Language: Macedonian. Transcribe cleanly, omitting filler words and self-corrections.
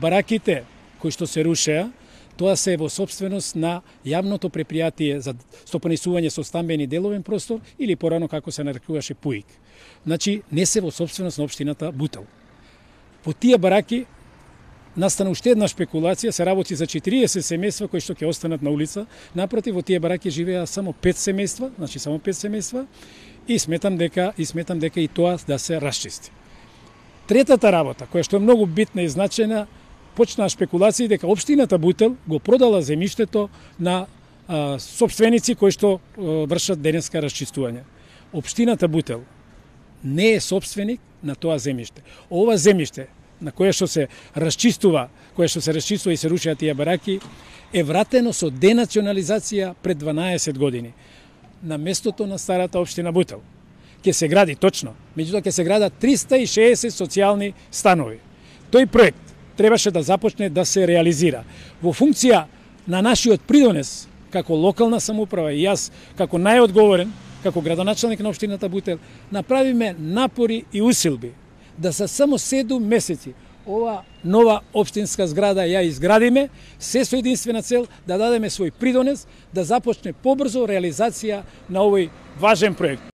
Бараките кои што се рушеа, тоа се во собственост на јавното предпријатие за стопанисување со стамбени деловен простор или порано како се нарекуваше ПУИК. Значи, не се во собственост на општината Бутел. По тие бараки настана уште една шпекулација, се работи за 40 семејства кои што ќе останат на улица. Напротив, во тие бараки живеа само 5 семејства, значи само 5 семејства, и сметам дека и тоа да се расчисти. Третата работа, која што е многу битна и значајна, почнаа шпекулации дека општината Бутел го продала земјиштето на сопственици кои што вршат денеска расчистување. Општината Бутел не е сопственик на тоа земјиште. Ова земјиште на кое што се расчистува, и се рушеа тие бараки, е вратено со денационализација пред 12 години на местото на старата општина Бутел. Ќе се гради точно, меѓутоа ќе се градат 360 социјални станови. Тој проект требаше да започне да се реализира во функција на нашиот придонес како локална самоуправа и јас како најодговорен, како градоначалник на општината Бутел, направиме напори и усилби да за само 7 месеци ова нова општинска зграда ја изградиме, се со единствена цел да дадеме свој придонес да започне побрзо реализација на овој важен проект.